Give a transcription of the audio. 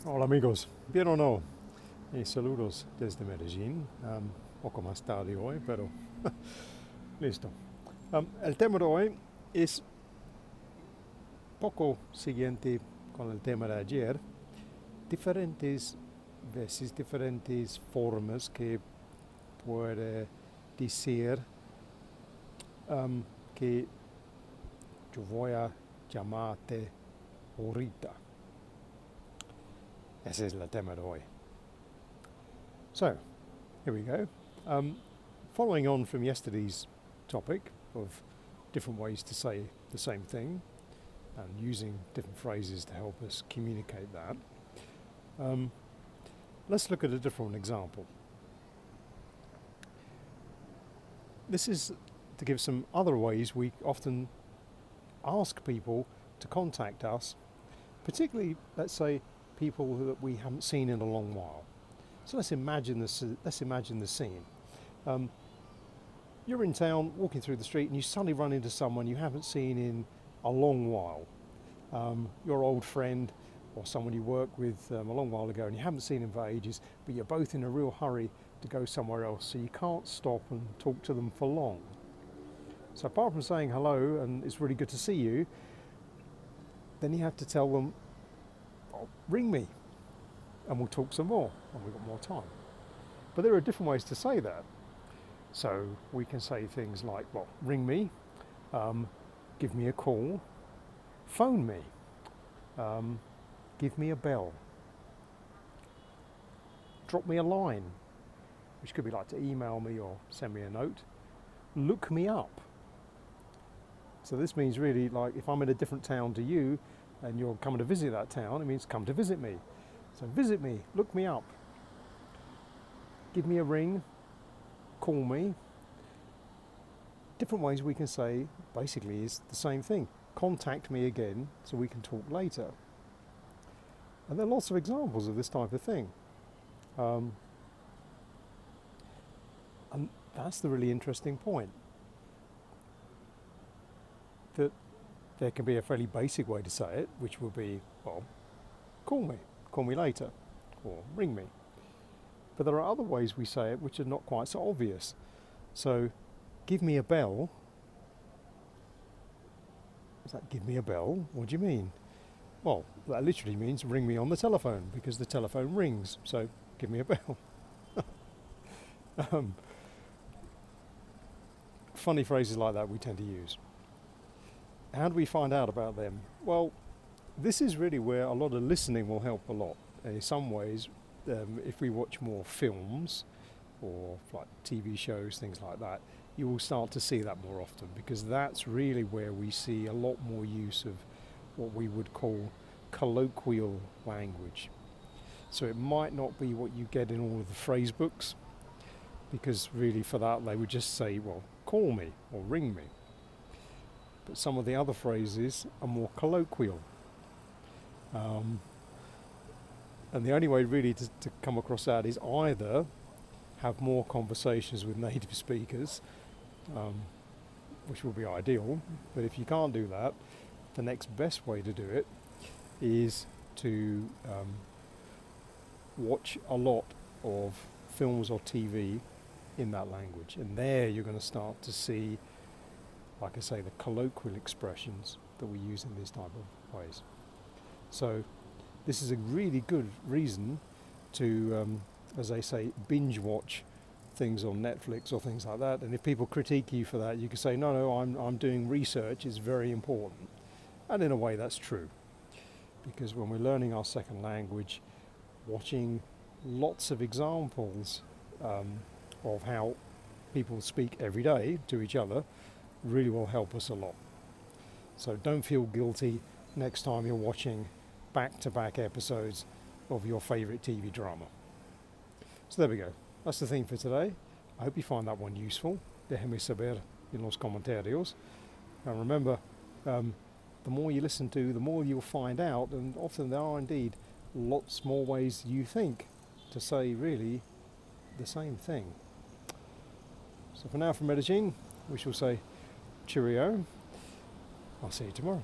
Hola amigos, bien o no, y saludos desde Medellín, poco más tarde hoy, pero listo. El tema de hoy es poco siguiente con el tema de ayer, diferentes veces, diferentes formas que puede decir que yo voy a llamarte ahorita. Ese es el tema de hoy. So, here we go. Following on from yesterday's topic of different ways to say the same thing and using different phrases to help us communicate that, let's look at a different example. This is to give some other ways we often ask people to contact us, particularly, let's say, people that we haven't seen in a long while. So let's imagine the scene. You're in town, walking through the street, and you suddenly run into someone you haven't seen in a long while. Your old friend or someone you worked with a long while ago, and you haven't seen him for ages, but you're both in a real hurry to go somewhere else, so you can't stop and talk to them for long. So apart from saying hello and it's really good to see you, then you have to tell them, oh, ring me and we'll talk some more when we've got more time. But there are different ways to say that. So we can say things like, well, ring me, give me a call, phone me, give me a bell, drop me a line, which could be like to email me or send me a note, look me up. So this means really like if I'm in a different town to you and you're coming to visit that town, it means come to visit me. So visit me, look me up, give me a ring, call me. Different ways we can say basically is the same thing. Contact me again so we can talk later. And there are lots of examples of this type of thing. And that's the really interesting point. That there can be a fairly basic way to say it, which will be, well, call me later, or ring me. But there are other ways we say it which are not quite so obvious. So, give me a bell. Is that give me a bell? What do you mean? Well, that literally means ring me on the telephone, because the telephone rings, so give me a bell. Funny phrases like that we tend to use. How do we find out about them? Well, this is really where a lot of listening will help a lot. And in some ways, if we watch more films or like TV shows, things like that, you will start to see that more often, because that's really where we see a lot more use of what we would call colloquial language. So it might not be what you get in all of the phrase books, because really for that they would just say, well, call me or ring me. But some of the other phrases are more colloquial. And the only way really to come across that is either have more conversations with native speakers, which will be ideal, but if you can't do that, the next best way to do it is to watch a lot of films or TV in that language, and there you're going to start to see, like I say, the colloquial expressions that we use in these type of ways. So this is a really good reason to, as they say, binge watch things on Netflix or things like that. And if people critique you for that, you can say, no, I'm doing research, it's very important. And in a way that's true. Because when we're learning our second language, watching lots of examples of how people speak every day to each other really will help us a lot. So don't feel guilty next time you're watching back-to-back episodes of your favorite TV drama. So there we go. That's the theme for today. I hope you find that one useful. Déjame saber en los comentarios. And remember, the more you listen to, the more you'll find out, and often there are indeed lots more ways you think to say really the same thing. So for now from Medellin, we shall say Cheerio. I'll see you tomorrow.